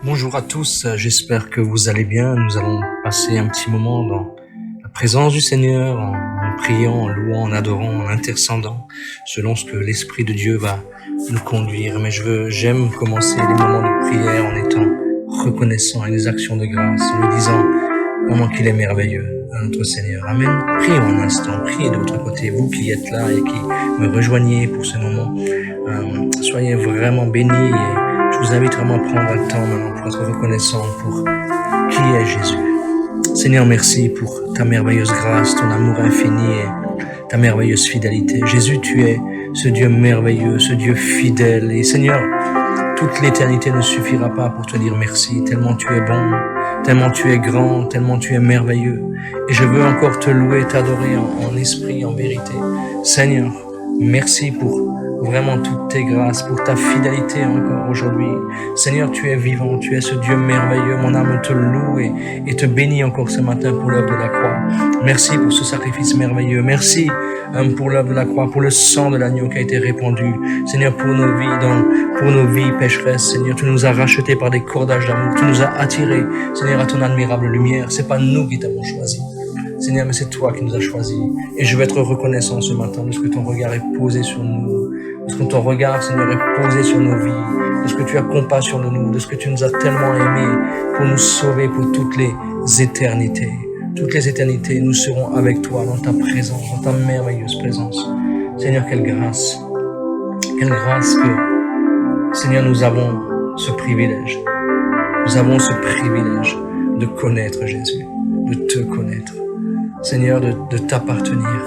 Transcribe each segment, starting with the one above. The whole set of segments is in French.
Bonjour à tous, j'espère que vous allez bien. Nous allons passer un petit moment dans la présence du Seigneur, en priant, en louant, en adorant, en intercédant, selon ce que l'Esprit de Dieu va nous conduire. Mais j'aime commencer les moments de prière en étant reconnaissant avec des actions de grâce, en lui disant vraiment qu'il est merveilleux, notre Seigneur. Amen. Prions un instant, priez de votre côté, vous qui êtes là et qui me rejoignez pour ce moment. Soyez vraiment bénis et je vous invite vraiment à prendre un temps maintenant pour être reconnaissant pour qui est Jésus. Seigneur, merci pour ta merveilleuse grâce, ton amour infini et ta merveilleuse fidélité. Jésus, tu es ce Dieu merveilleux, ce Dieu fidèle. Et Seigneur, toute l'éternité ne suffira pas pour te dire merci, tellement tu es bon, tellement tu es grand, tellement tu es merveilleux. Et je veux encore te louer, t'adorer en esprit, en vérité. Seigneur, merci pour vraiment toutes tes grâces, pour ta fidélité encore aujourd'hui. Seigneur, tu es vivant, tu es ce Dieu merveilleux. Mon âme te loue et te bénit encore ce matin pour l'œuvre de la croix. Merci pour ce sacrifice merveilleux. Merci pour l'œuvre de la croix, pour le sang de l'agneau qui a été répandu. Seigneur, pour nos vies pécheresses, Seigneur, tu nous as rachetés par des cordages d'amour. Tu nous as attirés, Seigneur, à ton admirable lumière. C'est pas nous qui t'avons choisi, Seigneur, mais c'est toi qui nous as choisis. Et je veux être reconnaissant ce matin de ce que ton regard est posé sur nous, de ce que ton regard, Seigneur, est posé sur nos vies, de ce que tu as compassion de nous, de ce que tu nous as tellement aimés pour nous sauver pour toutes les éternités. Toutes les éternités, nous serons avec toi dans ta présence, dans ta merveilleuse présence. Seigneur, quelle grâce que, Seigneur, nous avons ce privilège. Nous avons ce privilège de connaître Jésus, de te connaître. Seigneur, de t'appartenir.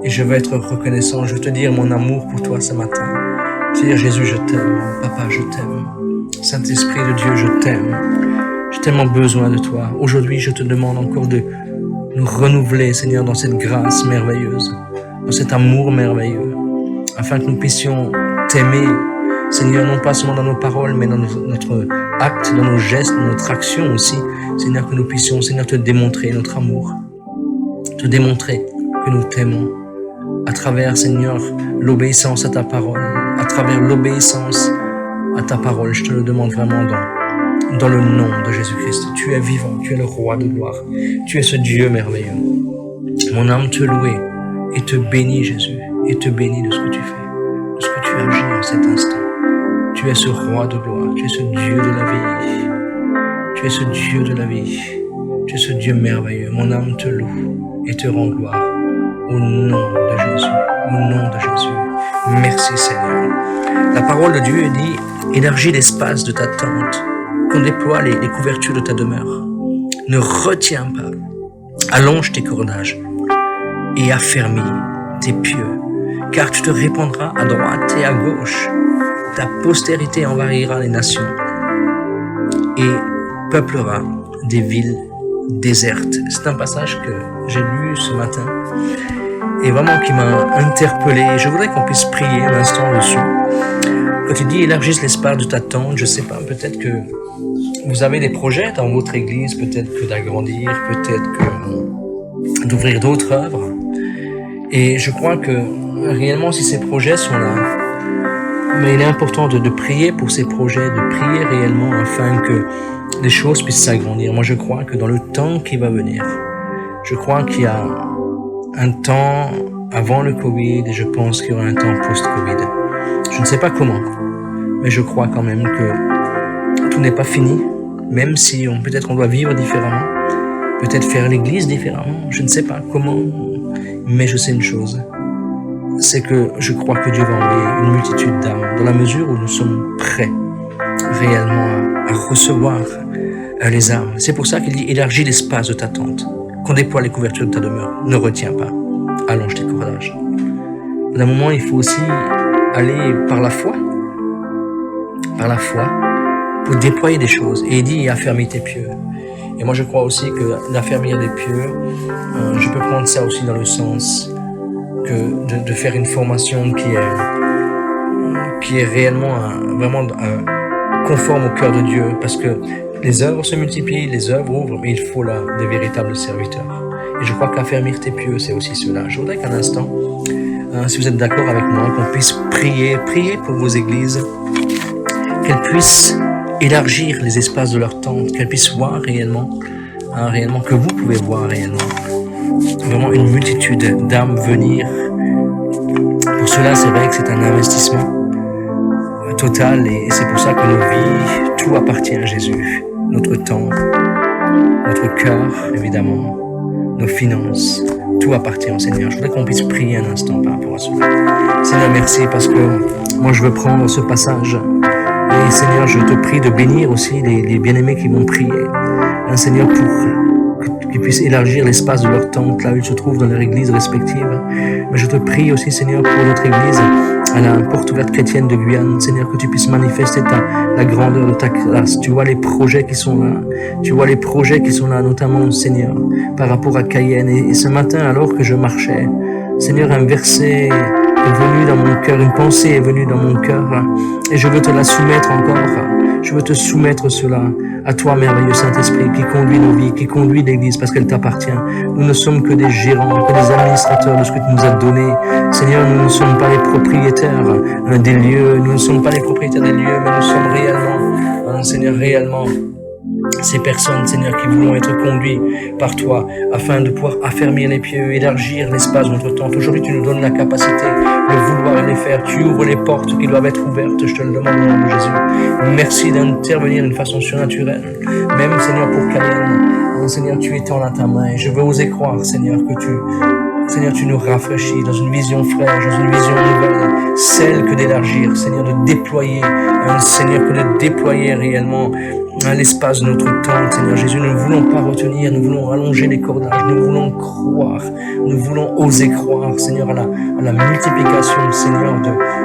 Et je veux être reconnaissant, je veux te dire mon amour pour toi ce matin. Je veux dire, Jésus, je t'aime. Papa, je t'aime. Saint-Esprit de Dieu, je t'aime. J'ai tellement besoin de toi. Aujourd'hui, je te demande encore de nous renouveler, Seigneur, dans cette grâce merveilleuse, dans cet amour merveilleux, afin que nous puissions t'aimer, Seigneur, non pas seulement dans nos paroles, mais dans notre acte, dans nos gestes, dans notre action aussi. Seigneur, que nous puissions, Seigneur, te démontrer notre amour. Te démontrer que nous t'aimons à travers, Seigneur, l'obéissance à ta parole, à travers l'obéissance à ta parole. Je te le demande vraiment dans le nom de Jésus-Christ. Tu es vivant, tu es le roi de gloire, tu es ce Dieu merveilleux. Mon âme te loue et te bénit, Jésus, et te bénit de ce que tu fais, de ce que tu agis en cet instant. Tu es ce roi de gloire, tu es ce Dieu de la vie, tu es ce Dieu de la vie, tu es ce Dieu merveilleux. Mon âme te loue et te rend gloire au nom de Jésus, au nom de Jésus. Merci Seigneur. La parole de Dieu dit, élargis l'espace de ta tente, qu'on déploie les couvertures de ta demeure. Ne retiens pas, allonge tes cordages et affermis tes pieux, car tu te répandras à droite et à gauche. Ta postérité envahira les nations et peuplera des villes déserte. C'est un passage que j'ai lu ce matin et vraiment qui m'a interpellé. Je voudrais qu'on puisse prier un instant dessus. Quand tu dis élargisse l'espace de ta tente, je sais pas, peut-être que vous avez des projets dans votre église, peut-être que d'agrandir, peut-être que d'ouvrir d'autres œuvres. Et je crois que réellement, si ces projets sont là, mais il est important de prier pour ces projets, de prier réellement afin que les choses puissent s'agrandir. Moi, je crois que dans le temps qui va venir, je crois qu'il y a un temps avant le Covid et je pense qu'il y aura un temps post-Covid. Je ne sais pas comment, mais je crois quand même que tout n'est pas fini, même si peut-être on doit vivre différemment, peut-être faire l'église différemment, je ne sais pas comment, mais je sais une chose, c'est que je crois que Dieu va envoyer une multitude d'âmes dans la mesure où nous sommes prêts réellement à recevoir les âmes. C'est pour ça qu'il dit élargis l'espace de ta tente, qu'on déploie les couvertures de ta demeure. Ne retiens pas, allonge tes cordages. D'un moment, il faut aussi aller par la foi, pour déployer des choses. Et il dit affermis tes pieux. Et moi, je crois aussi que d'affermir des pieux, je peux prendre ça aussi dans le sens que de faire une formation qui est réellement vraiment conforme au cœur de Dieu, parce que les œuvres se multiplient, les œuvres ouvrent, mais il faut là des véritables serviteurs. Et je crois qu'affermir tes pieux, c'est aussi cela. Je voudrais qu'un instant, si vous êtes d'accord avec moi, qu'on puisse prier pour vos églises, qu'elles puissent élargir les espaces de leur tente, qu'elles puissent voir réellement, réellement, que vous pouvez voir réellement, vraiment une multitude d'âmes venir. Pour cela, c'est vrai que c'est un investissement total et c'est pour ça que nos vies, tout appartient à Jésus. Notre temps, notre cœur, évidemment, nos finances, tout appartient au Seigneur. Je voudrais qu'on puisse prier un instant par rapport à cela. Seigneur, merci parce que moi je veux prendre ce passage. Et Seigneur, je te prie de bénir aussi les bien-aimés qui vont prier. Seigneur, pour qu'ils puissent élargir l'espace de leur tente, là où ils se trouvent dans leur église respective. Mais je te prie aussi, Seigneur, pour notre église, à la porte ouverte chrétienne de Guyane, Seigneur, que tu puisses manifester la grandeur de ta grâce. Tu vois les projets qui sont là. Tu vois les projets qui sont là, notamment, Seigneur, par rapport à Cayenne. Et ce matin, alors que je marchais, Seigneur, un verset est venu dans mon cœur, une pensée est venue dans mon cœur, et je veux te la soumettre encore. Je veux te soumettre cela à toi, merveilleux Saint-Esprit, qui conduit nos vies, qui conduit l'Église, parce qu'elle t'appartient. Nous ne sommes que des gérants, que des administrateurs de ce que tu nous as donné. Seigneur, nous ne sommes pas les propriétaires des lieux, nous ne sommes pas les propriétaires des lieux, mais nous sommes réellement, Seigneur, réellement, ces personnes, Seigneur, qui voulons être conduits par toi, afin de pouvoir affermir les pieds, élargir l'espace de notre tente. Aujourd'hui, tu nous donnes la capacité de vouloir les faire. Tu ouvres les portes qui doivent être ouvertes, je te le demande au nom de Jésus. Merci d'intervenir d'une façon surnaturelle. Même, Seigneur, pour Cayenne, Seigneur, tu étends là ta main. Et je veux oser croire, Seigneur, que Seigneur, tu nous rafraîchis dans une vision fraîche, dans une vision nouvelle, celle que d'élargir, Seigneur, de déployer, Seigneur, que de déployer réellement l'espace de notre tente, Seigneur Jésus. Nous ne voulons pas retenir, nous voulons allonger les cordages, nous voulons croire, nous voulons oser croire, Seigneur, à la multiplication, Seigneur,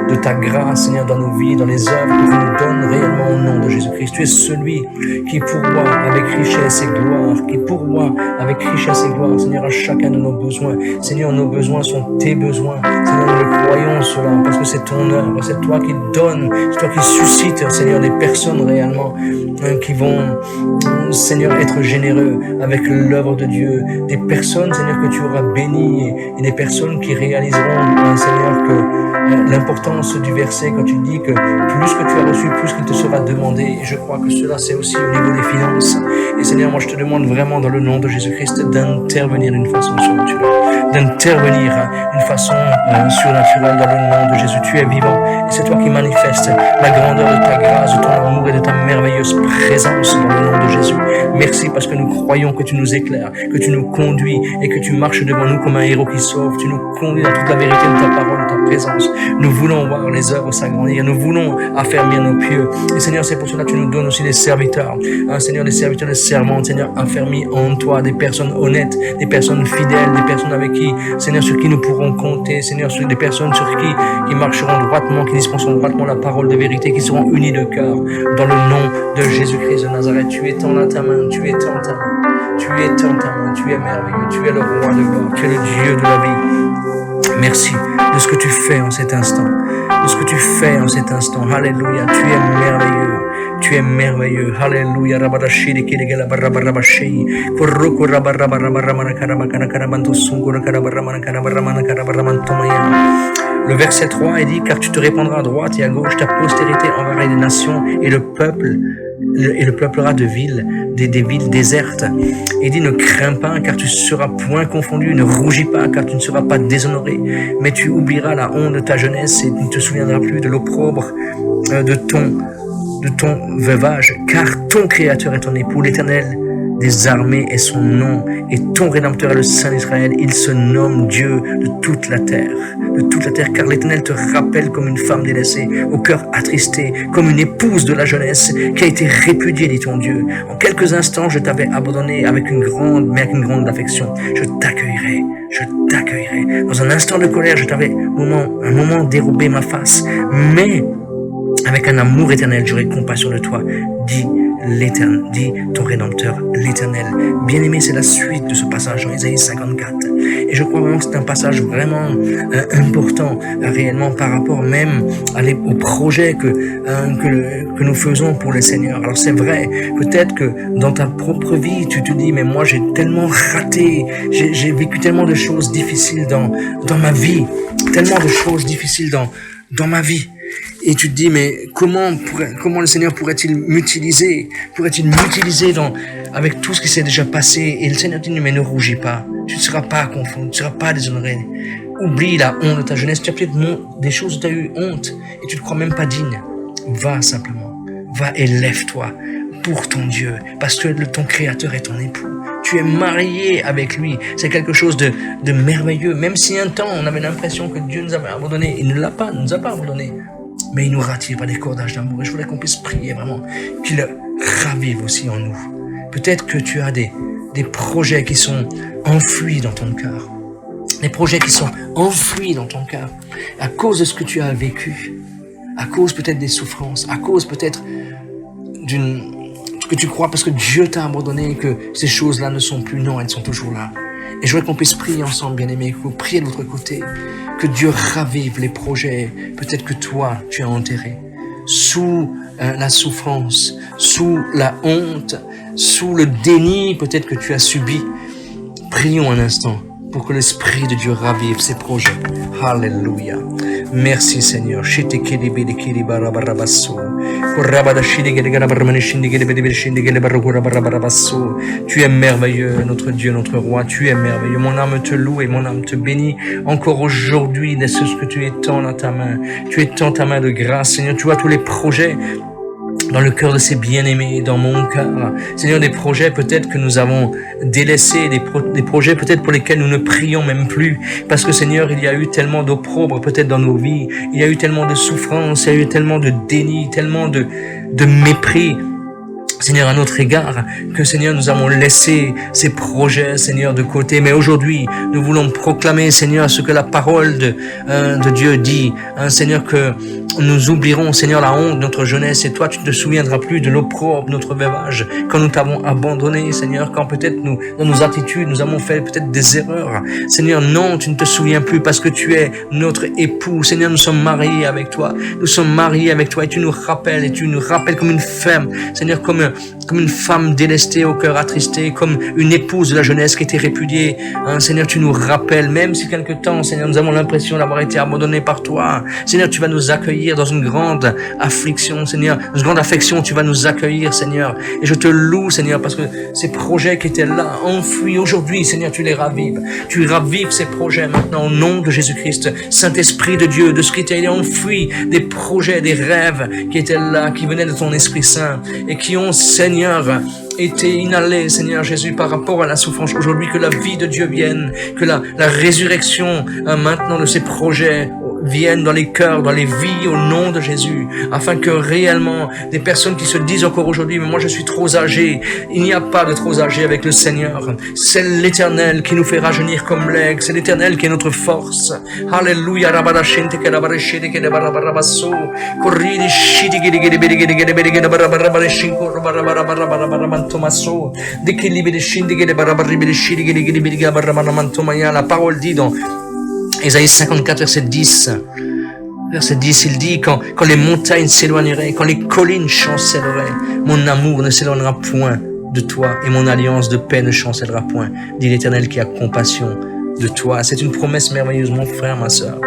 de ta grâce, Seigneur, dans nos vies, dans les œuvres que tu nous donnes réellement au nom de Jésus-Christ. Tu es celui qui pourvoit avec richesse et gloire, qui pourvoit avec richesse et gloire, Seigneur, à chacun de nos besoins. Seigneur, nos besoins sont tes besoins. Seigneur, nous le croyons cela, parce que c'est ton œuvre, c'est toi qui donnes, c'est toi qui suscites, Seigneur, des personnes réellement qui vont, Seigneur, être généreux avec l'œuvre de Dieu. Des personnes, Seigneur, que tu auras bénies et des personnes qui réaliseront, Seigneur, que l'importance du verset quand tu dis que plus que tu as reçu, plus qu'il te sera demandé. Et je crois que cela, c'est aussi au niveau des finances. Et Seigneur, moi, je te demande vraiment dans le nom de Jésus-Christ d'intervenir d'une façon surnaturelle, d'intervenir d'une façon surnaturelle dans le nom de Jésus. Tu es vivant et c'est toi qui manifestes la grandeur de ta grâce, de ton amour et de ta merveilleuse présence dans le nom de Jésus. Merci parce que nous croyons que tu nous éclaires, que tu nous conduis et que tu marches devant nous comme un héros qui sauve. Tu nous conduis dans toute la vérité de ta parole, de ta présence. Nous voulons voir les œuvres s'agrandir, nous voulons affermir nos pieux. Et Seigneur, c'est pour cela que tu nous donnes aussi des serviteurs, Seigneur, des serviteurs de servantes, Seigneur, affermis en toi, des personnes honnêtes, des personnes fidèles, des personnes avec qui, Seigneur, sur qui nous pourrons compter, Seigneur, sur des personnes sur qui marcheront droitement, qui dispenseront droitement la parole de vérité, qui seront unis de cœur, dans le nom de Jésus-Christ de Nazareth. Tu étends là ta main, tu étends ta main, tu étends ta main, tu es merveilleux, tu es le roi de gloire, tu es le Dieu de la vie. Merci de ce que tu fais en cet instant, de ce que tu fais en cet instant. Alléluia, tu es merveilleux, tu es merveilleux. Alléluia. Le verset 3 est dit, car tu te répandras à droite et à gauche, ta postérité enverra des nations et le peuplera de villes, des villes désertes. Il dit, ne crains pas, car tu seras point confondu, ne rougis pas, car tu ne seras pas déshonoré, mais tu oublieras la honte de ta jeunesse et tu ne te souviendras plus de l'opprobre de ton veuvage, car ton Créateur est ton époux, l'Éternel des armées est son nom, et ton Rédempteur est le Saint d'Israël. Il se nomme Dieu de toute la terre, car l'Éternel te rappelle comme une femme délaissée, au cœur attristé, comme une épouse de la jeunesse qui a été répudiée, dit ton Dieu. En quelques instants, je t'avais abandonné avec une grande affection. Je t'accueillerai. Dans un instant de colère, je t'avais un moment dérobé ma face, mais avec un amour éternel, j'aurai compassion de toi, dit l'Éternel, dit ton Rédempteur, l'Éternel. Bien-aimé, c'est la suite de ce passage dans Isaïe 54. Et je crois vraiment que c'est un passage vraiment important, réellement, par rapport même au projet que nous faisons pour le Seigneur. Alors c'est vrai, peut-être que dans ta propre vie, tu te dis, mais moi j'ai tellement raté, j'ai vécu tellement de choses difficiles dans ma vie, tellement de choses difficiles dans ma vie. Et tu te dis, mais comment le Seigneur pourrait-il m'utiliser avec tout ce qui s'est déjà passé? Et le Seigneur dit, mais ne rougis pas. Tu ne seras pas confondu, tu ne seras pas déshonoré. Oublie la honte de ta jeunesse. Tu as peut-être des choses où tu as eu honte et tu ne te crois même pas digne. Va simplement. Va et lève-toi pour ton Dieu, parce que ton Créateur est ton époux. Tu es marié avec lui. C'est quelque chose de merveilleux. Même si un temps, on avait l'impression que Dieu nous avait abandonnés, il ne nous a pas abandonnés. Mais il nous rattire par des cordages d'amour. Et je voulais qu'on puisse prier vraiment, qu'il ravive aussi en nous. Peut-être que tu as des projets qui sont enfouis dans ton cœur. Des projets qui sont enfouis dans ton cœur. À cause de ce que tu as vécu. À cause peut-être des souffrances. À cause peut-être que tu crois parce que Dieu t'a abandonné et que ces choses-là ne sont plus. Non, elles sont toujours là. Et je voudrais qu'on puisse prier ensemble, bien-aimés, que vous priez de votre côté, que Dieu ravive les projets, peut-être que toi, tu as enterré, sous la souffrance, sous la honte, sous le déni peut-être que tu as subi. Prions un instant pour que l'Esprit de Dieu ravive ses projets. Alléluia. Merci Seigneur. Tu es merveilleux, notre Dieu, notre roi. Tu es merveilleux. Mon âme te loue et mon âme te bénit. Encore aujourd'hui, de ce que tu étends dans ta main. Tu étends ta main de grâce, Seigneur. Tu vois tous les projets dans le cœur de ces bien-aimés, dans mon cœur. Seigneur, des projets peut-être que nous avons délaissés, des projets peut-être pour lesquels nous ne prions même plus. Parce que Seigneur, il y a eu tellement d'opprobre peut-être dans nos vies. Il y a eu tellement de souffrance, il y a eu tellement de déni, tellement de mépris. Seigneur, à notre égard, que Seigneur, nous avons laissé ces projets, Seigneur, de côté. Mais aujourd'hui, nous voulons proclamer, Seigneur, ce que la parole de Dieu dit. Seigneur, que nous oublierons, Seigneur, la honte de notre jeunesse. Et toi, tu ne te souviendras plus de l'opprobre de notre veuvage. Quand nous t'avons abandonné, Seigneur, quand peut-être dans nos attitudes, nous avons fait peut-être des erreurs. Seigneur, non, tu ne te souviens plus parce que tu es notre époux. Seigneur, nous sommes mariés avec toi. Nous sommes mariés avec toi et tu nous rappelles comme une femme. Seigneur, comme une femme délestée au cœur attristé, comme une épouse de la jeunesse qui était répudiée. Seigneur, tu nous rappelles, même si quelque temps, Seigneur, nous avons l'impression d'avoir été abandonnés par toi. Seigneur, tu vas nous accueillir dans une grande affliction, Seigneur, dans une grande affection, tu vas nous accueillir, Seigneur. Et je te loue, Seigneur, parce que ces projets qui étaient là, enfouis aujourd'hui, Seigneur, tu les ravives. Tu ravives ces projets maintenant au nom de Jésus-Christ. Saint-Esprit de Dieu, de ce qui était enfoui, des projets, des rêves qui étaient là, qui venaient de ton Esprit Saint et qui ont, Seigneur, été inhalé, Seigneur Jésus, par rapport à la souffrance aujourd'hui, que la vie de Dieu vienne, que la résurrection maintenant de ces projets viennent dans les cœurs, dans les vies au nom de Jésus, afin que réellement des personnes qui se disent encore aujourd'hui, mais moi je suis trop âgé. Il n'y a pas de trop âgé avec le Seigneur. C'est l'Éternel qui nous fait rajeunir comme l'aigle. C'est l'Éternel qui est notre force. Alléluia. La parole dit dans Ésaïe 54, verset 10. Verset 10, il dit, quand les montagnes s'éloigneraient, quand les collines chancelleraient, mon amour ne s'éloignera point de toi et mon alliance de paix ne chancellera point, dit l'Éternel qui a compassion de toi. C'est une promesse merveilleuse, mon frère, ma sœur.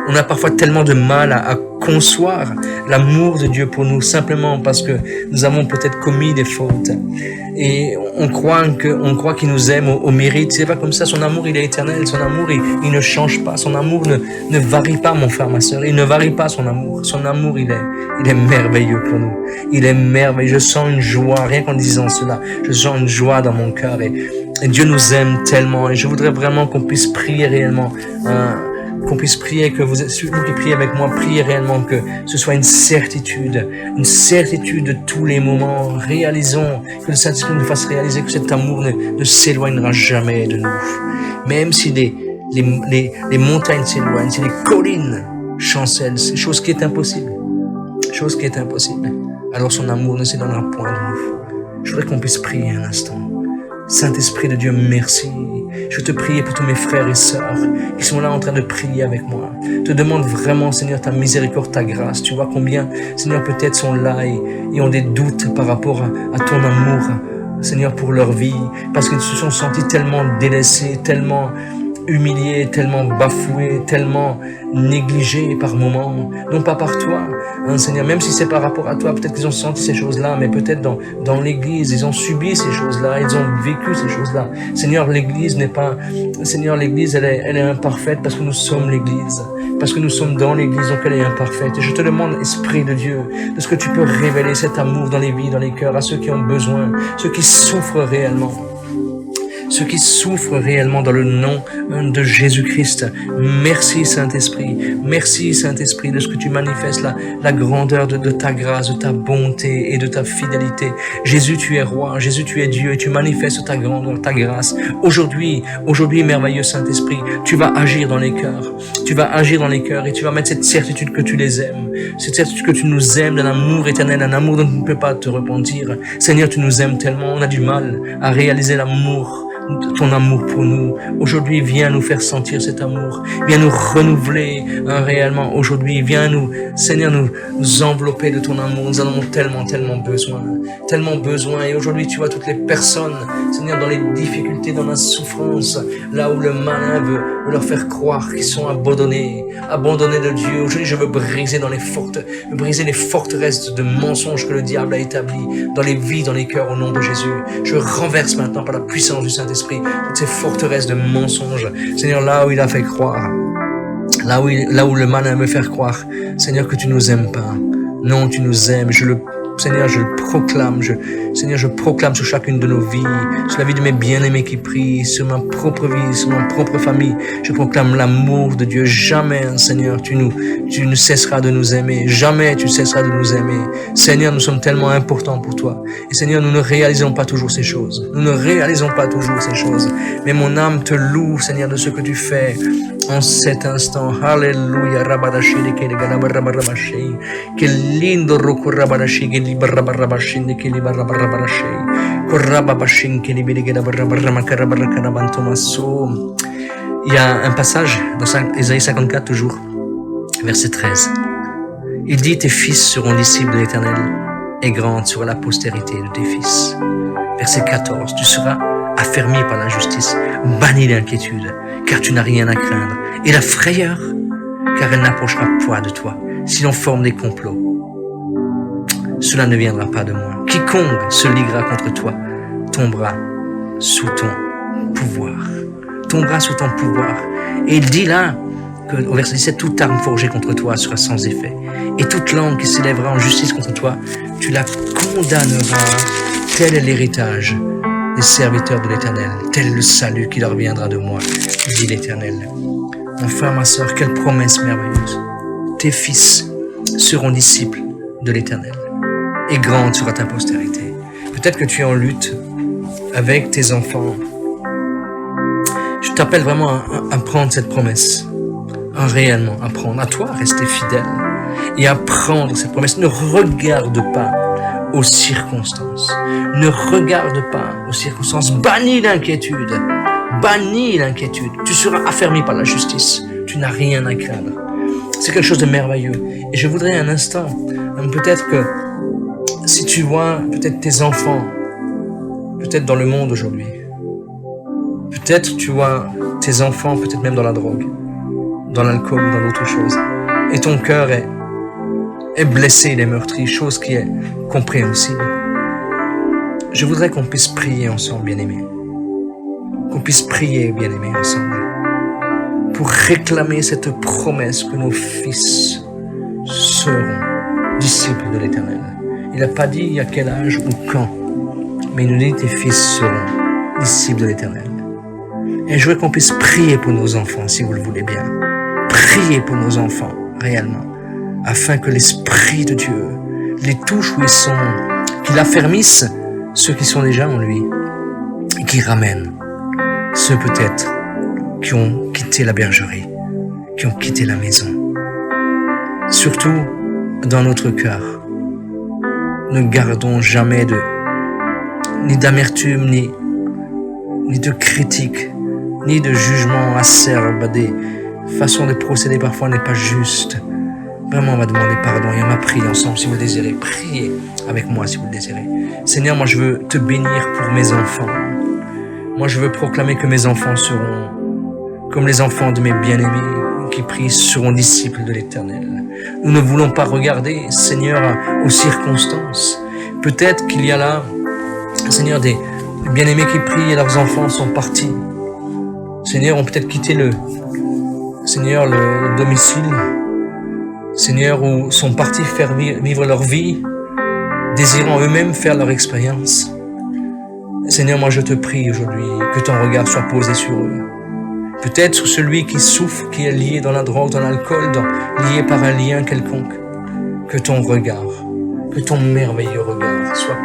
On a parfois tellement de mal à concevoir l'amour de Dieu pour nous, simplement parce que nous avons peut-être commis des fautes. Et on croit qu'il nous aime au mérite. C'est pas comme ça. Son amour, il est éternel. Son amour, il ne change pas. Son amour ne varie pas, mon frère, ma sœur. Il ne varie pas son amour. Son amour, il est merveilleux pour nous. Il est merveilleux. Je sens une joie, rien qu'en disant cela. Je sens une joie dans mon cœur. Et Dieu nous aime tellement. Et je voudrais vraiment qu'on puisse prier réellement, qu'on puisse prier, que vous qui priez avec moi, priez réellement que ce soit une certitude de tous les moments. Réalisons, que le Saint-Esprit nous fasse réaliser que cet amour ne s'éloignera jamais de nous. Même si les montagnes s'éloignent, si les collines chancellent, c'est chose qui est impossible. Alors son amour ne s'éloignera point de nous. Je voudrais qu'on puisse prier un instant. Saint-Esprit de Dieu, merci. Je te prie pour tous mes frères et sœurs qui sont là en train de prier avec moi. Je te demande vraiment, Seigneur, ta miséricorde, ta grâce. Tu vois combien, Seigneur, peut-être sont là et ont des doutes par rapport à ton amour, Seigneur, pour leur vie, parce qu'ils se sont sentis tellement délaissés, tellement humiliés, tellement bafoués, tellement négligés par moments, non pas par toi, hein, Seigneur, même si c'est par rapport à toi, peut-être qu'ils ont senti ces choses-là, mais peut-être dans l'église, ils ont subi ces choses-là, ils ont vécu ces choses-là. Seigneur, l'église n'est pas, Seigneur, l'église, elle est imparfaite parce que nous sommes l'église, parce que nous sommes dans l'église, donc elle est imparfaite. Et je te demande, Esprit de Dieu, de ce que tu peux révéler cet amour dans les vies, dans les cœurs, à ceux qui ont besoin, ceux qui souffrent réellement. Ceux qui souffrent réellement dans le nom de Jésus-Christ. Merci Saint-Esprit. Merci Saint-Esprit de ce que tu manifestes, la grandeur de ta grâce, de ta bonté et de ta fidélité. Jésus, tu es roi. Jésus, tu es Dieu et tu manifestes ta grandeur, ta grâce. Aujourd'hui, merveilleux Saint-Esprit, tu vas agir dans les cœurs. Tu vas agir dans les cœurs et tu vas mettre cette certitude que tu les aimes. Cette certitude que tu nous aimes d'un amour éternel, un amour dont tu ne peux pas te repentir. Seigneur, tu nous aimes tellement. On a du mal à réaliser l'amour, ton amour pour nous. Aujourd'hui, viens nous faire sentir cet amour. Viens nous renouveler réellement. Aujourd'hui, viens nous, Seigneur, nous envelopper de ton amour. Nous en avons tellement besoin. Tellement besoin. Et aujourd'hui, tu vois toutes les personnes, Seigneur, dans les difficultés, dans la souffrance, là où le malin veut leur faire croire qu'ils sont abandonnés de Dieu. Aujourd'hui, je veux briser les forteresses de mensonges que le diable a établies dans les vies, dans les cœurs, au nom de Jésus. Je renverse maintenant par la puissance du Saint-Esprit toutes ces forteresses de mensonges. Seigneur, là où il a fait croire, là où le malin veut faire croire, Seigneur, que tu nous aimes pas. Non, tu nous aimes. Seigneur, je le proclame. Seigneur, je proclame sur chacune de nos vies, sur la vie de mes bien-aimés qui prient, sur ma propre vie, sur ma propre famille. Je proclame l'amour de Dieu. Jamais, Seigneur, tu ne cesseras de nous aimer. Jamais tu cesseras de nous aimer. Seigneur, nous sommes tellement importants pour toi. Et Seigneur, nous ne réalisons pas toujours ces choses. Mais mon âme te loue, Seigneur, de ce que tu fais en cet instant. Alléluia. Que lindo roko rabadashi, que libarabarabashi, que libarabarabashi. Il y a un passage dans Ésaïe 54 toujours, verset 13. Il dit, tes fils seront disciples de l'Éternel et grande sera la postérité de tes fils. Verset 14, tu seras affermi par la justice, banni d'inquiétude, car tu n'as rien à craindre, et la frayeur, car elle n'approchera point de toi. Si l'on forme des complots, cela ne viendra pas de moi. Quiconque se liguera contre toi tombera sous ton pouvoir. Et il dit là, au verset 17, toute arme forgée contre toi sera sans effet. Et toute langue qui s'élèvera en justice contre toi, tu la condamneras. Tel est l'héritage des serviteurs de l'Éternel. Tel est le salut qui leur viendra de moi, dit l'Éternel. Mon frère, ma sœur, quelle promesse merveilleuse. Tes fils seront disciples de l'Éternel. Et grande sera ta postérité. Peut-être que tu es en lutte avec tes enfants. Je t'appelle vraiment à prendre cette promesse. Réellement, à prendre. À toi, rester fidèle. Et à prendre cette promesse. Ne regarde pas aux circonstances. Bannis l'inquiétude. Tu seras affermi par la justice. Tu n'as rien à craindre. C'est quelque chose de merveilleux. Et je voudrais un instant, peut-être que si tu vois peut-être tes enfants, peut-être dans le monde aujourd'hui, peut-être tu vois tes enfants, peut-être même dans la drogue, dans l'alcool ou dans d'autres choses, et ton cœur est blessé, il est meurtri, chose qui est compréhensible. Je voudrais qu'on puisse prier ensemble, bien-aimés. Qu'on puisse prier, bien-aimés, ensemble, pour réclamer cette promesse que nos fils seront disciples de l'Éternel. Il n'a pas dit à quel âge ou quand, mais il nous dit tes fils seront disciples de l'Éternel. Et je veux qu'on puisse prier pour nos enfants, si vous le voulez bien. Prier pour nos enfants, réellement, afin que l'Esprit de Dieu les touche où ils sont, qu'il affermisse ceux qui sont déjà en lui, et qu'il ramène ceux peut-être qui ont quitté la bergerie, qui ont quitté la maison. Surtout dans notre cœur, ne gardons jamais ni d'amertume, ni de critique, ni de jugement acerbe. Des façons de procéder parfois n'est pas juste. Vraiment, on va demander pardon et on va prier ensemble si vous le désirez. Priez avec moi si vous le désirez. Seigneur, moi je veux te bénir pour mes enfants. Moi je veux proclamer que mes enfants comme les enfants de mes bien-aimés qui prient seront disciples de l'Éternel. Nous ne voulons pas regarder, Seigneur, aux circonstances. Peut-être qu'il y a là, Seigneur, des bien-aimés qui prient et leurs enfants sont partis. Seigneur, ont peut-être quitté le domicile. Seigneur, ou sont partis faire vivre leur vie, désirant eux-mêmes faire leur expérience. Seigneur, moi je te prie aujourd'hui que ton regard soit posé sur eux. Peut-être sur celui qui souffre, qui est lié dans la drogue, dans l'alcool, lié par un lien quelconque. Que ton regard, que ton merveilleux regard soit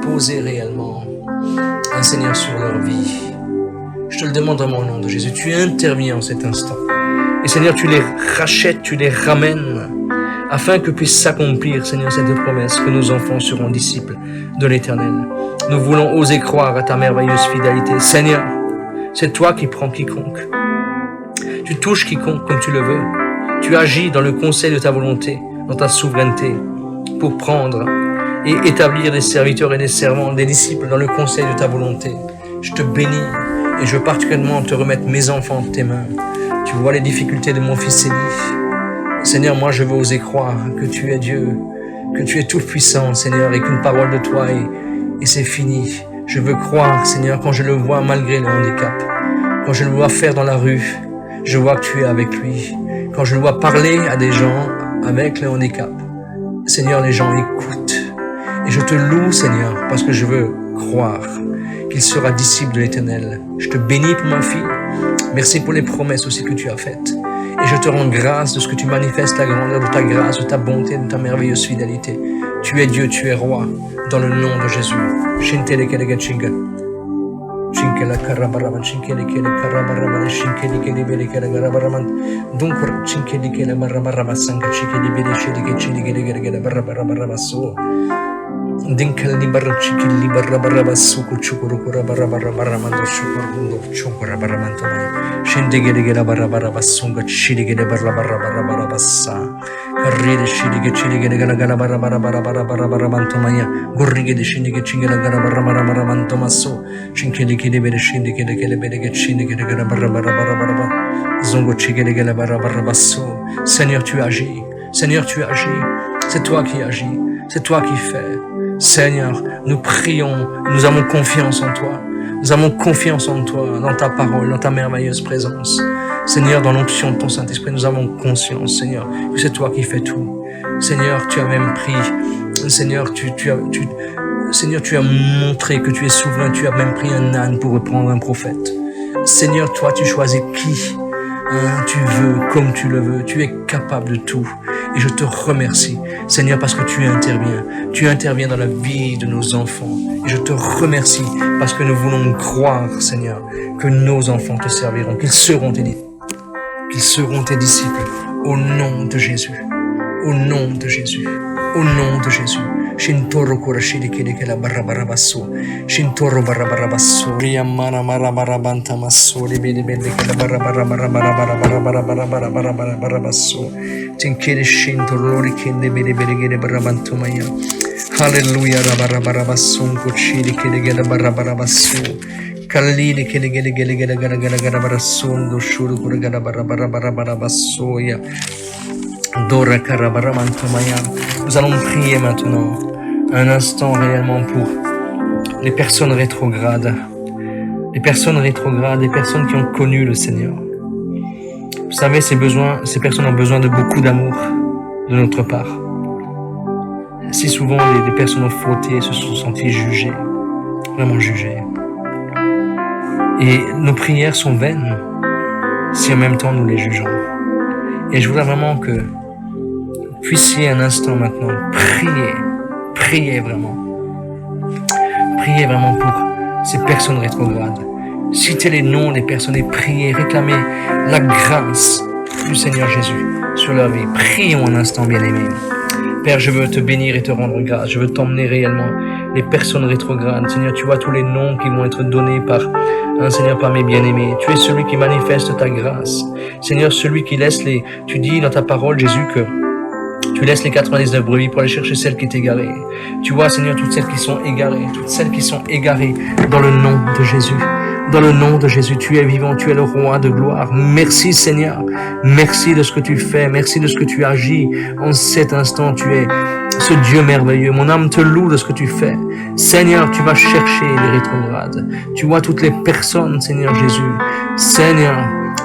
posé réellement, un Seigneur, sur leur vie. Je te le demande dans mon nom de Jésus. Tu interviens en cet instant. Et Seigneur, tu les rachètes, tu les ramènes, afin que puisse s'accomplir, Seigneur, cette promesse que nos enfants seront disciples de l'Éternel. Nous voulons oser croire à ta merveilleuse fidélité. Seigneur, c'est toi qui prends quiconque. Tu touches quiconque comme tu le veux. Tu agis dans le conseil de ta volonté, dans ta souveraineté, pour prendre et établir des serviteurs et des servants, des disciples dans le conseil de ta volonté. Je te bénis et je veux particulièrement te remettre mes enfants de tes mains. Tu vois les difficultés de mon fils Élie. Seigneur, moi je veux oser croire que tu es Dieu, que tu es tout puissant, Seigneur, et qu'une parole de toi et c'est fini. Je veux croire, Seigneur, quand je le vois malgré le handicap, quand je le vois faire dans la rue, je vois que tu es avec lui. Quand je le vois parler à des gens avec le handicap, Seigneur, les gens écoutent. Et je te loue, Seigneur, parce que je veux croire qu'il sera disciple de l'Éternel. Je te bénis pour ma fille. Merci pour les promesses aussi que tu as faites. Et je te rends grâce de ce que tu manifestes, la grandeur de ta grâce, de ta bonté, de ta merveilleuse fidélité. Tu es Dieu, tu es roi, dans le nom de Jésus. Dinkali barra chikili barra barra suku chukuru kura barra barra barra mando shukuru chukura barra manto mai shindigere gera barra barra basunga chidigere barra barra barra barra bassa karride shidige chidigere gera gera barra barra barra barra barra barra manto maya gurrige de shindige chingera gera barra barra barra manto masso chinkeli kide bere shindige de kele bere ge shindige gera barra barra barra barra zongo chigere gera barra barra basso. Seigneur, tu agis. Seigneur, tu agis. C'est toi qui agis. C'est toi qui fais. Seigneur, nous prions, nous avons confiance en toi. Nous avons confiance en toi, dans ta parole, dans ta merveilleuse présence. Seigneur, dans l'onction de ton Saint-Esprit, nous avons conscience, Seigneur, que c'est toi qui fais tout. Seigneur, tu as même pris, Seigneur, Seigneur, tu as montré que tu es souverain, tu as même pris un âne pour reprendre un prophète. Seigneur, toi, tu choisis qui tu veux, comme tu le veux, tu es capable de tout. Et je te remercie, Seigneur, parce que tu interviens dans la vie de nos enfants. Et je te remercie parce que nous voulons croire, Seigneur, que nos enfants te serviront, qu'ils seront tes disciples, au nom de Jésus, au nom de Jésus, au nom de Jésus. Shintoro kurashiri kede la barra barra basso, shintoro barra barra basso, riamana mara mara banta masso, libede bede che la barra barra barra barra barra barra barra barra barra barra barra barra basso, tinkere shintoro lori kende bede bede che barra banto maya. Alleluia barra barra basso, kuchiri kede la barra barra basso. Kallili kede gele barra sondo shuru kura barra barra barra barra basso ya. Dora Karabaramantomaya. Nous allons prier maintenant un instant réellement pour les personnes rétrogrades. Les personnes rétrogrades, les personnes qui ont connu le Seigneur. Vous savez, ces personnes ont besoin de beaucoup d'amour de notre part. Si souvent les personnes ont fauté, se sont senties jugées, vraiment jugées. Et nos prières sont vaines si en même temps nous les jugeons. Et je voudrais vraiment que vous puissiez un instant maintenant prier vraiment pour ces personnes rétrogrades. Citez les noms des personnes et priez, réclamez la grâce du Seigneur Jésus sur leur vie. Prions un instant, bien-aimés. Père, je veux te bénir et te rendre grâce. Je veux t'emmener réellement les personnes rétrogrades. Seigneur, tu vois tous les noms qui vont être donnés par Seigneur, par mes bien-aimés. Tu es celui qui manifeste ta grâce. Seigneur, celui qui laisse tu dis dans ta parole, Jésus, que tu laisses les 99 brebis pour aller chercher celle qui est égarée. Tu vois, Seigneur, toutes celles qui sont égarées dans le nom de Jésus. Dans le nom de Jésus, tu es vivant, tu es le roi de gloire. Merci Seigneur. Merci de ce que tu fais. Merci de ce que tu agis. En cet instant, tu es ce Dieu merveilleux. Mon âme te loue de ce que tu fais. Seigneur, tu vas chercher les rétrogrades. Tu vois toutes les personnes, Seigneur Jésus. Seigneur,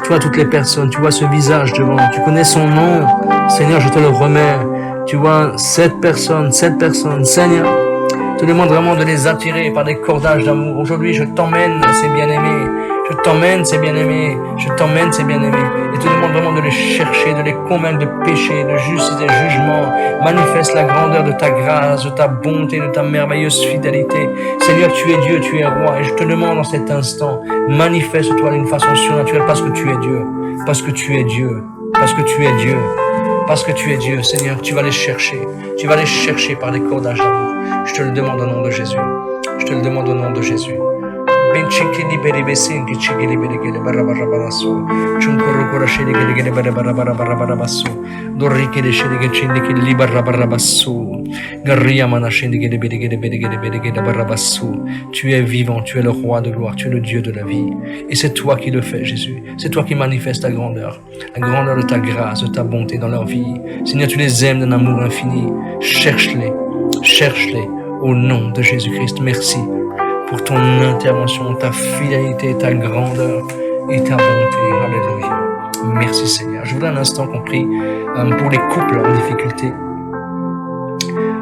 tu vois toutes les personnes. Tu vois ce visage devant. Tu connais son nom. Seigneur, je te le remets. Tu vois cette personne, Seigneur. Je te demande vraiment de les attirer par des cordages d'amour. Aujourd'hui, je t'emmène, ces bien-aimés. Je t'emmène, ces bien-aimés. Je t'emmène, ces bien-aimés. Et je te demande vraiment de les chercher, de les convaincre de péché, de justice et de jugement. Manifeste la grandeur de ta grâce, de ta bonté, de ta merveilleuse fidélité. Seigneur, tu es Dieu, tu es roi. Et je te demande en cet instant, manifeste-toi d'une façon surnaturelle parce que tu es Dieu. Parce que tu es Dieu. Parce que tu es Dieu. Parce que tu es Dieu, Seigneur, tu vas les chercher. Tu vas les chercher par des cordages d'amour. Je te le demande au nom de Jésus. Je te le demande au nom de Jésus. Tu es vivant, tu es le roi de gloire, tu es le Dieu de la vie. Et c'est toi qui le fais, Jésus. C'est toi qui manifestes la grandeur de ta grâce, de ta bonté dans leur vie. Seigneur, tu les aimes d'un amour infini. Cherche-les au nom de Jésus-Christ. Merci pour ton intervention, ta fidélité, ta grandeur et ta bonté. Alléluia. Merci Seigneur. Je voudrais un instant qu'on prie pour les couples en difficulté.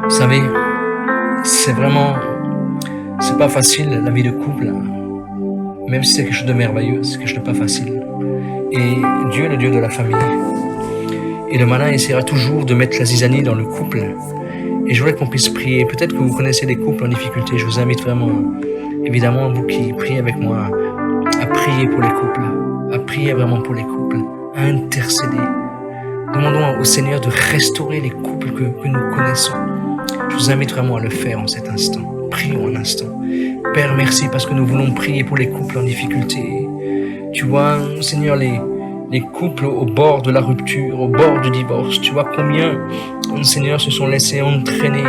Vous savez, c'est pas facile la vie de couple. Même si c'est quelque chose de merveilleux, c'est quelque chose de pas facile. Et Dieu est le Dieu de la famille. Et le malin essaiera toujours de mettre la zizanie dans le couple. Et je voudrais qu'on puisse prier. Peut-être que vous connaissez des couples en difficulté. Je vous invite vraiment, évidemment, vous qui priez avec moi, à prier pour les couples, à prier vraiment pour les couples, à intercéder. Demandons au Seigneur de restaurer les couples que nous connaissons. Je vous invite vraiment à le faire en cet instant. Prions un instant. Père, merci parce que nous voulons prier pour les couples en difficulté. Tu vois, Seigneur, les couples au bord de la rupture, au bord du divorce. Tu vois combien, Seigneur, se sont laissés entraîner,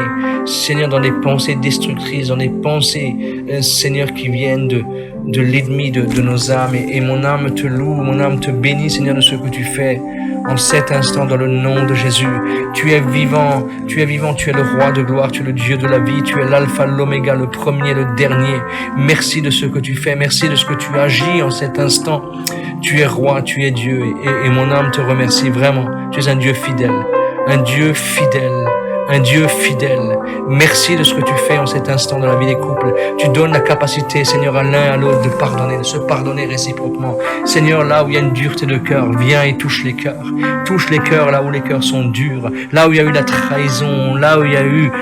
Seigneur, dans des pensées destructrices, dans des pensées, Seigneur, qui viennent de l'ennemi de nos âmes. Et mon âme te loue, mon âme te bénit, Seigneur, de ce que tu fais en cet instant dans le nom de Jésus. Tu es vivant, tu es le roi de gloire, tu es le Dieu de la vie, tu es l'alpha, l'oméga, le premier, le dernier. Merci de ce que tu fais, merci de ce que tu agis en cet instant. Tu es roi, tu es Dieu et mon âme te remercie vraiment. Tu es un Dieu fidèle, un Dieu fidèle. Un Dieu fidèle. Merci de ce que tu fais en cet instant dans la vie des couples. Tu donnes la capacité, Seigneur, à l'un à l'autre de pardonner, de se pardonner réciproquement. Seigneur, là où il y a une dureté de cœur, viens et touche les cœurs. Touche les cœurs là où les cœurs sont durs, là où il y a eu la trahison, là où il y a eu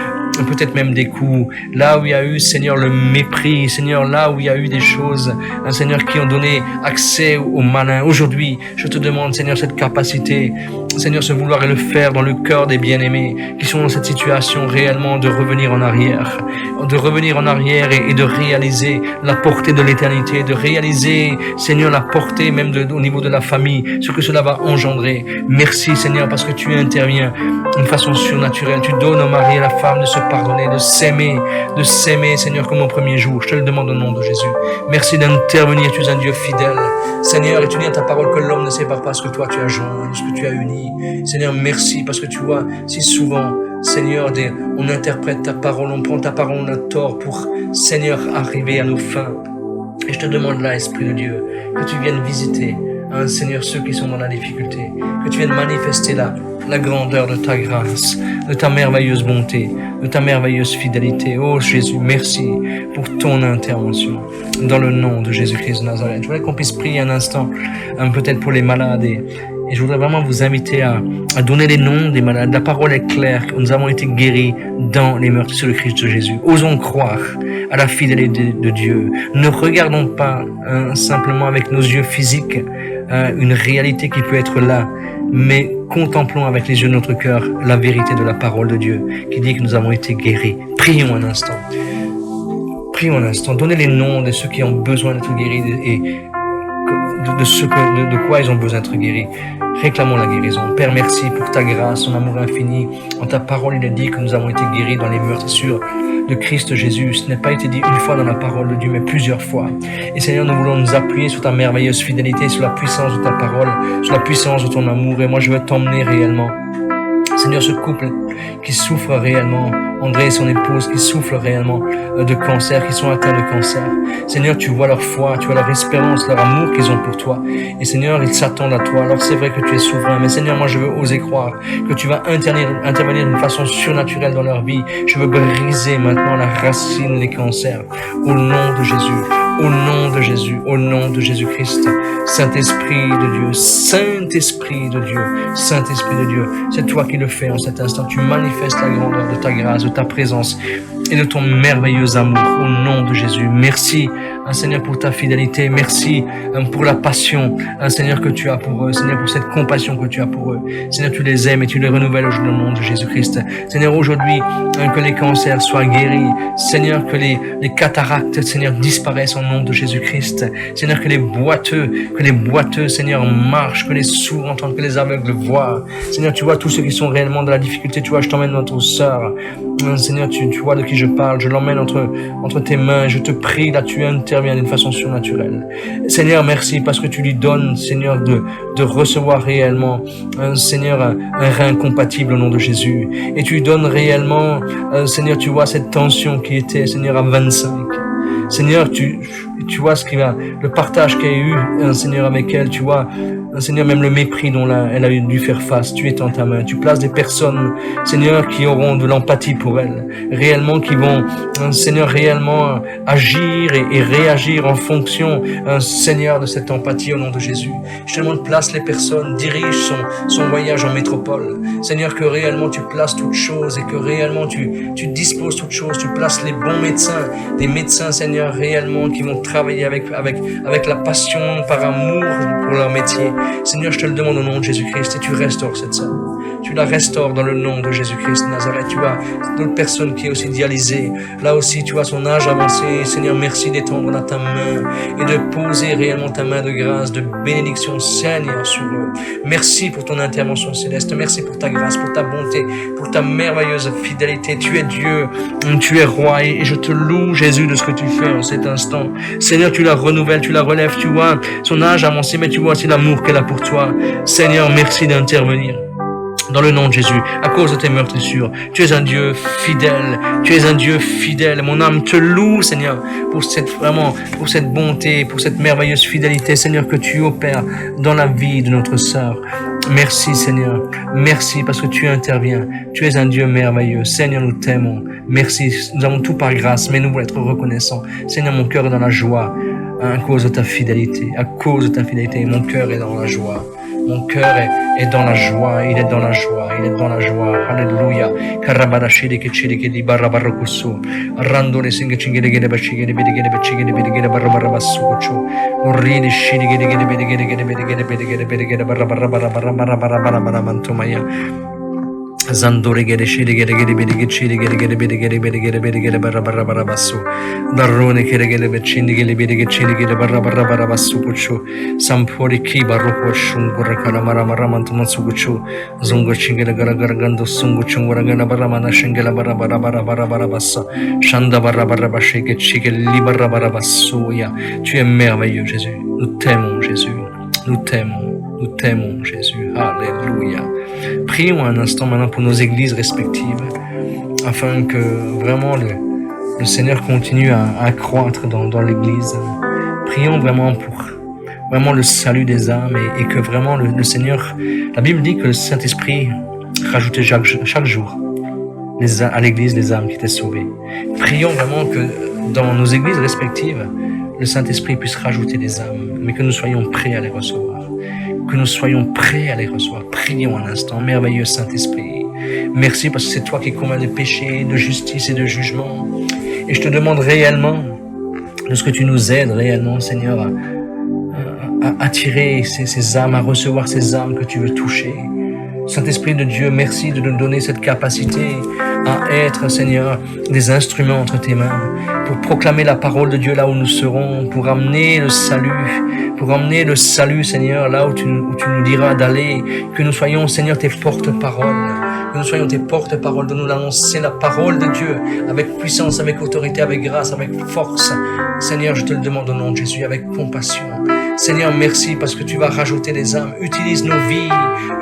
peut-être même des coups, là où il y a eu, Seigneur, le mépris, Seigneur, là où il y a eu des choses, Seigneur, qui ont donné accès au malin. Aujourd'hui, je te demande, Seigneur, cette capacité, Seigneur, ce vouloir et le faire dans le cœur des bien-aimés qui sont dans cette situation réellement de revenir en arrière et de réaliser la portée de l'éternité, de réaliser, Seigneur, la portée même au niveau de la famille, ce que cela va engendrer. Merci, Seigneur, parce que tu interviens d'une façon surnaturelle. Tu donnes au mari et à la femme de se pardonner, de s'aimer, Seigneur, comme au premier jour. Je te le demande au nom de Jésus. Merci d'intervenir, tu es un Dieu fidèle. Seigneur, et tu dis dans ta parole que l'homme ne sépare pas ce que toi tu as joint, ce que tu as uni. Seigneur, merci parce que tu vois, si souvent, Seigneur, on interprète ta parole, on prend ta parole à tort pour, Seigneur, arriver à nos fins. Et je te demande là, Esprit de Dieu, que tu viennes visiter, Seigneur, ceux qui sont dans la difficulté, que tu viennes manifester la grandeur de ta grâce, de ta merveilleuse bonté, de ta merveilleuse fidélité. Oh Jésus, merci pour ton intervention dans le nom de Jésus-Christ de Nazareth. Je voudrais qu'on puisse prier un instant, peut-être pour les malades et je voudrais vraiment vous inviter à donner les noms des malades. La parole est claire, que nous avons été guéris dans les meurtrissures de Christ de Jésus. Osons croire à la fidélité de Dieu. Ne regardons pas simplement avec nos yeux physiques une réalité qui peut être là, mais contemplons avec les yeux de notre cœur la vérité de la parole de Dieu qui dit que nous avons été guéris. Prions un instant. Prions un instant. Donnez les noms de ceux qui ont besoin d'être guéris et de quoi ils ont besoin d'être guéris. Réclamons la guérison. Père, merci pour ta grâce, ton amour infini. En ta parole, il est dit que nous avons été guéris dans les meurtrissures de Christ Jésus. Ce n'est pas été dit une fois dans la parole de Dieu, mais plusieurs fois. Et Seigneur, nous voulons nous appuyer sur ta merveilleuse fidélité, sur la puissance de ta parole, sur la puissance de ton amour. Et moi, je veux t'emmener réellement. Seigneur, ce couple qui souffre réellement, André et son épouse qui souffrent réellement de cancer, qui sont atteints de cancer. Seigneur, tu vois leur foi, tu vois leur espérance, leur amour qu'ils ont pour toi. Et Seigneur, ils s'attendent à toi. Alors c'est vrai que tu es souverain, mais Seigneur, moi je veux oser croire que tu vas intervenir d'une façon surnaturelle dans leur vie. Je veux briser maintenant la racine des cancers. Au nom de Jésus. Au nom de Jésus, au nom de Jésus-Christ, Saint-Esprit de Dieu, Saint-Esprit de Dieu, Saint-Esprit de Dieu, c'est toi qui le fais en cet instant. Tu manifestes la grandeur de ta grâce, de ta présence et de ton merveilleux amour au nom de Jésus. Merci, Seigneur, pour ta fidélité. Merci pour la passion, Seigneur, que tu as pour eux. Seigneur, pour cette compassion que tu as pour eux. Seigneur, tu les aimes et tu les renouvelles au nom de Jésus-Christ. Seigneur, aujourd'hui, que les cancers soient guéris. Seigneur, que les cataractes, Seigneur, disparaissent au nom de Jésus-Christ. Seigneur, que les boiteux, Seigneur, marchent, que les sourds entendent, que les aveugles voient. Seigneur, tu vois tous ceux qui sont réellement dans la difficulté. Tu vois, je t'emmène notre sœur. Seigneur, tu vois de qui je parle. Je l'emmène entre tes mains. Je te prie, là, tu interviens d'une façon surnaturelle. Seigneur, merci parce que tu lui donnes, Seigneur, de recevoir réellement, Seigneur, un rein compatible au nom de Jésus. Et tu lui donnes réellement, Seigneur, tu vois cette tension qui était, Seigneur, à 25. Seigneur, tu vois ce qu'il a, le partage qu'il y a eu, Seigneur, avec elle, tu vois, Seigneur, même le mépris dont elle a dû faire face, tu es en ta main. Tu places des personnes, Seigneur, qui auront de l'empathie pour elle, réellement, qui vont, Seigneur, réellement agir et réagir en fonction, Seigneur, de cette empathie au nom de Jésus. Je te demande, place les personnes, dirige son voyage en métropole. Seigneur, que réellement tu places toutes choses et que réellement tu disposes toutes choses. Tu places les bons médecins, des médecins, Seigneur, réellement, qui vont travailler avec la passion, par amour pour leur métier. Seigneur, je te le demande au nom de Jésus-Christ et tu restaures cette sœur. Tu la restaures dans le nom de Jésus-Christ de Nazareth. Tu as d'autres personnes qui est aussi dialysée. Là aussi, tu as son âge avancé. Seigneur, merci d'étendre là ta main et de poser réellement ta main de grâce, de bénédiction, Seigneur, sur eux. Merci pour ton intervention céleste. Merci pour ta grâce, pour ta bonté, pour ta merveilleuse fidélité. Tu es Dieu, tu es roi et je te loue, Jésus, de ce que tu fais en cet instant. Seigneur, tu la renouvelles, tu la relèves. Tu vois son âge avancé, mais tu vois aussi l'amour qu'elle a pour toi. Seigneur, merci d'intervenir. Dans le nom de Jésus, à cause de tes meurtrissures, tu es un Dieu fidèle, tu es un Dieu fidèle. Mon âme te loue, Seigneur, pour cette bonté, pour cette merveilleuse fidélité, Seigneur, que tu opères dans la vie de notre sœur. Merci, Seigneur. Merci parce que tu interviens. Tu es un Dieu merveilleux. Seigneur, nous t'aimons. Merci. Nous avons tout par grâce, mais nous voulons être reconnaissants. Seigneur, mon cœur est dans la joie à cause de ta fidélité. À cause de ta fidélité, mon cœur est dans la joie. Mon cœur est dans la joie, il est dans la joie, il est dans la joie. Alléluia. Karabarashi ke chirike di barabarakusu. Randore singe chingere gede bachigere bedigere bachigere bedigere barabarabasucho. Uridi shirige de gede bedigere gede bedigere bedigere bedigere barabarabaramantomaya. Zandore gede shiri gede gede bedi gede shiri gede gede bedi gede bedi gede bedi gede barabarabasu. Darrone kere gede bechindi gede bedi gede shiri gede barabarabasu kuchu. Sampori ki baroko shungura kana maramara mantumansu kuchu. Zungo chingela gara gara gando sungu chungura gana baramana shingela barabarabasa. Shanda barabarabashe ke chike li barabarabasu ya. Tu es merveilleux, Jésus. Nous t'aimons, Jésus. Nous t'aimons. Nous t'aimons, Jésus. Alléluia. Prions un instant maintenant pour nos églises respectives, afin que vraiment le Seigneur continue à croître dans l'église. Prions vraiment pour vraiment le salut des âmes et que vraiment le Seigneur, la Bible dit que le Saint-Esprit rajoutait chaque jour à l'église les âmes qui étaient sauvées. Prions vraiment que dans nos églises respectives, le Saint-Esprit puisse rajouter des âmes, mais que nous soyons prêts à les recevoir. Que nous soyons prêts à les recevoir. Prions un instant, merveilleux Saint-Esprit. Merci parce que c'est toi qui convaincs de péché, de justice et de jugement. Et je te demande réellement, de ce que tu nous aides réellement, Seigneur, à attirer ces âmes, à recevoir ces âmes que tu veux toucher. Saint-Esprit de Dieu, merci de nous donner cette capacité à être, Seigneur, des instruments entre tes mains, pour proclamer la parole de Dieu là où nous serons, pour amener le salut, pour emmener le salut, Seigneur, là où tu nous diras d'aller, que nous soyons, Seigneur, tes porte-paroles, que nous soyons tes porte-paroles, de nous annoncer la parole de Dieu, avec puissance, avec autorité, avec grâce, avec force. Seigneur, je te le demande au nom de Jésus, avec compassion. Seigneur, merci parce que tu vas rajouter des âmes. Utilise nos vies,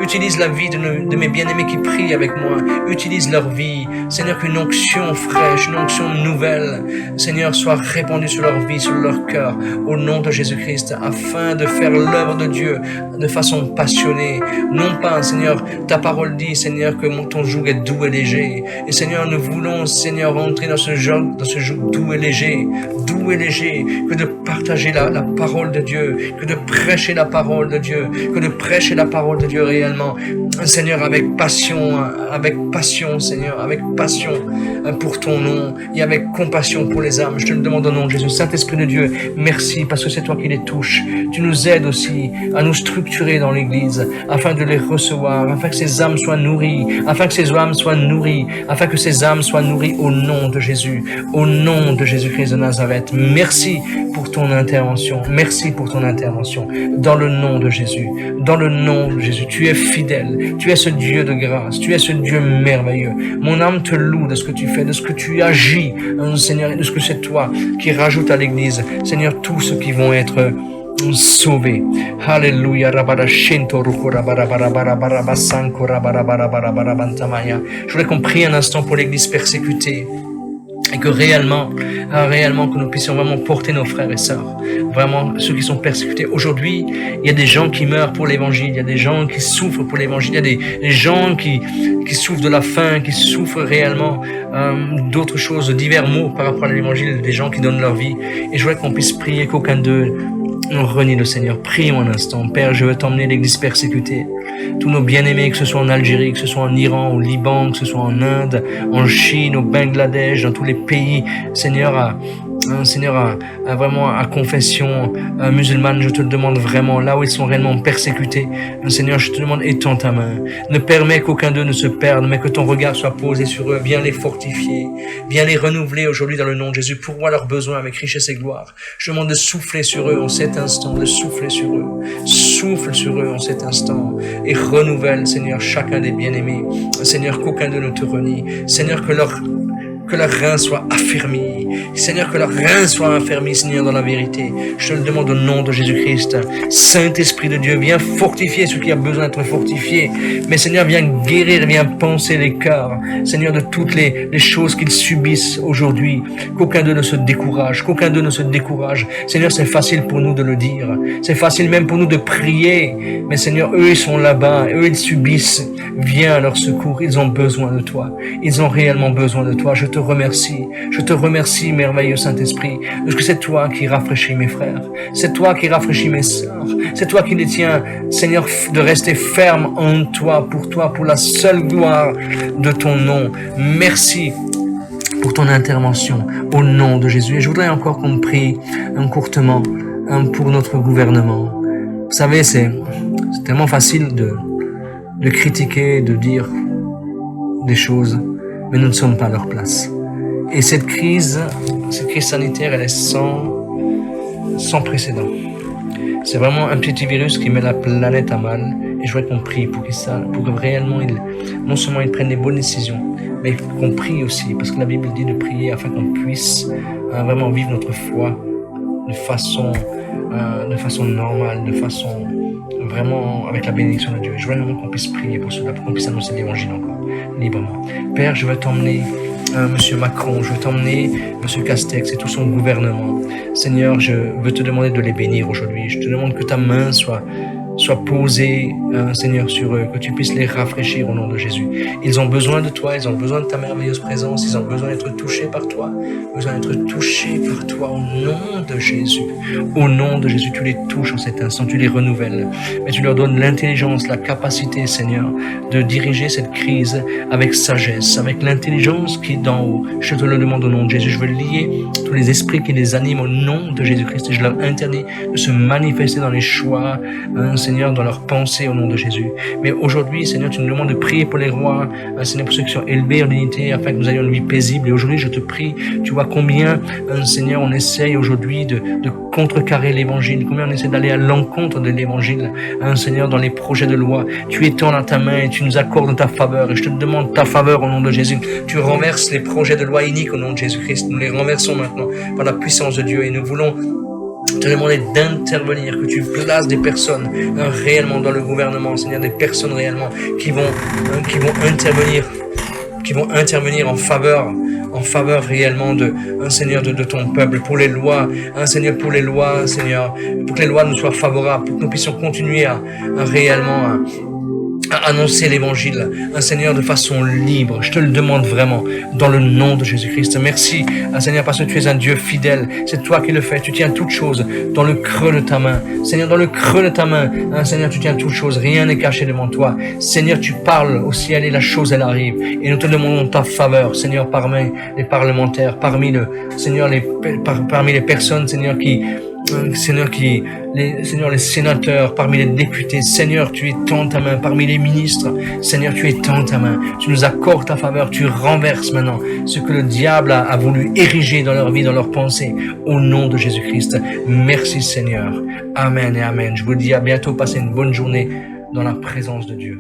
utilise la vie de mes bien-aimés qui prient avec moi, utilise leur vie. Seigneur, qu'une onction fraîche, une onction nouvelle, Seigneur, soit répandue sur leur vie, sur leur cœur, au nom de Jésus-Christ, afin de faire l'œuvre de Dieu de façon passionnée. Non pas, Seigneur, ta parole dit, Seigneur, que ton joug est doux et léger. Et Seigneur, nous voulons, Seigneur, entrer dans ce joug doux et léger, que de partager la parole de Dieu, que de prêcher la parole de Dieu, réellement, Seigneur, avec passion, Seigneur, avec passion pour ton nom et avec compassion pour les âmes. Je te le demande au nom de Jésus. Saint-Esprit de Dieu, merci parce que c'est toi qui les touches. Tu nous aides aussi à nous structurer dans l'Église afin de les recevoir, afin que ces âmes soient nourries, afin que ces âmes soient nourries au nom de Jésus, au nom de Jésus-Christ de Nazareth. Merci pour ton intervention. Dans le nom de Jésus. Tu es fidèle. Tu es ce Dieu de grâce. Tu es ce Dieu merveilleux. Mon âme te loue de ce que tu fais, de ce que tu agis, Seigneur, et de ce que c'est toi qui rajoute à l'Église, Seigneur, tous ceux qui vont être sauvés. Alléluia. Je voulais qu'on prie un instant pour l'Église persécutée. Et que réellement que nous puissions vraiment porter nos frères et sœurs, vraiment ceux qui sont persécutés. Aujourd'hui, il y a des gens qui meurent pour l'évangile, il y a des gens qui souffrent pour l'évangile, il y a des gens qui souffrent de la faim, qui souffrent réellement d'autres choses, de divers maux par rapport à l'évangile, des gens qui donnent leur vie. Et je voudrais qu'on puisse prier qu'aucun d'eux renie le Seigneur. Prions un instant. Père, je veux t'emmener l'Église persécutée. Tous nos bien-aimés, que ce soit en Algérie, que ce soit en Iran, au Liban, que ce soit en Inde, en Chine, au Bangladesh, dans tous les pays, Seigneur, vraiment à confession musulmane, je te le demande vraiment, là où ils sont réellement persécutés, Seigneur, je te demande, étends ta main. Ne permets qu'aucun d'eux ne se perde, mais que ton regard soit posé sur eux. Viens les fortifier, viens les renouveler aujourd'hui dans le nom de Jésus. Pourvois leurs besoins avec richesse et gloire. Je demande de souffler sur eux en cet instant, de souffler sur eux. Souffle sur eux en cet instant et renouvelle, Seigneur, chacun des bien-aimés. Seigneur, qu'aucun d'eux ne te renie. Seigneur, que leurs reins soient affermis. Seigneur, que leurs reins soient affermis, Seigneur, dans la vérité. Je te le demande au nom de Jésus-Christ. Saint-Esprit de Dieu, viens fortifier ce qui a besoin d'être fortifié. Mais Seigneur, viens guérir, viens penser les cœurs. Seigneur, de toutes les choses qu'ils subissent aujourd'hui. Qu'aucun d'eux ne se décourage. Seigneur, c'est facile pour nous de le dire. C'est facile même pour nous de prier. Mais Seigneur, eux, ils sont là-bas. Eux, ils subissent. Viens à leur secours. Ils ont besoin de toi. Ils ont réellement besoin de toi. Je te remercie, merveilleux Saint-Esprit, parce que c'est toi qui rafraîchis mes frères, c'est toi qui rafraîchis mes sœurs, c'est toi qui les tiens, Seigneur, de rester ferme en toi, pour la seule gloire de ton nom. Merci pour ton intervention, au nom de Jésus. Et je voudrais encore qu'on prie courtement pour notre gouvernement. Vous savez, c'est tellement facile de critiquer, de dire des choses, mais nous ne sommes pas à leur place. Et cette crise sanitaire, elle est sans précédent. C'est vraiment un petit virus qui met la planète à mal. Et je voudrais qu'on prie pour que réellement, non seulement ils prennent des bonnes décisions, mais qu'on prie aussi, parce que la Bible dit de prier afin qu'on puisse vraiment vivre notre foi de façon normale, de façon vraiment avec la bénédiction de Dieu. Je veux vraiment qu'on puisse prier pour cela, pour qu'on puisse annoncer l'évangile encore librement. Père, je veux t'emmener Monsieur Macron, je veux t'emmener Monsieur Castex et tout son gouvernement. Seigneur, je veux te demander de les bénir aujourd'hui. Je te demande que ta main soit posée, Seigneur, sur eux, que tu puisses les rafraîchir au nom de Jésus. Ils ont besoin de toi, ils ont besoin de ta merveilleuse présence, ils ont besoin d'être touchés par toi, au nom de Jésus. Au nom de Jésus, tu les touches en cet instant, tu les renouvelles, mais tu leur donnes l'intelligence, la capacité, Seigneur, de diriger cette crise avec sagesse, avec l'intelligence qui est d'en haut. Je te le demande au nom de Jésus. Je veux lier tous les esprits qui les animent au nom de Jésus-Christ et je leur interdis de se manifester dans les choix, Seigneur, dans leurs pensées au nom de Jésus. Mais aujourd'hui, Seigneur, tu nous demandes de prier pour les rois, Seigneur, pour ceux qui sont élevés en dignité, afin que nous ayons une vie paisible. Et aujourd'hui, je te prie, tu vois combien, Seigneur, on essaye aujourd'hui de contrecarrer l'évangile, combien on essaie d'aller à l'encontre de l'évangile, Seigneur, dans les projets de loi. Tu étends dans ta main et tu nous accordes ta faveur. Et je te demande ta faveur au nom de Jésus. Tu renverses les projets de loi iniques au nom de Jésus-Christ. Nous les renversons maintenant par la puissance de Dieu et nous voulons te demander d'intervenir, que tu places des personnes réellement dans le gouvernement, Seigneur, des personnes réellement qui vont intervenir en faveur réellement de Seigneur de ton peuple, pour les lois, Seigneur, pour les lois, Seigneur, pour que les lois nous soient favorables, pour que nous puissions continuer à réellement à annoncer l'évangile, Seigneur, de façon libre. Je te le demande vraiment, dans le nom de Jésus-Christ. Merci, Seigneur, parce que tu es un Dieu fidèle. C'est toi qui le fais. Tu tiens toutes choses dans le creux de ta main. Seigneur, dans le creux de ta main, Seigneur, tu tiens toutes choses. Rien n'est caché devant toi. Seigneur, tu parles au ciel et la chose, elle arrive. Et nous te demandons ta faveur, Seigneur, parmi les parlementaires, parmi les personnes, Seigneur, les sénateurs, parmi les députés. Seigneur, tu étends ta main parmi les ministres. Seigneur, tu étends ta main. Tu nous accordes ta faveur. Tu renverses maintenant ce que le diable a voulu ériger dans leur vie, dans leurs pensées. Au nom de Jésus-Christ. Merci Seigneur. Amen et amen. Je vous dis à bientôt. Passez une bonne journée dans la présence de Dieu.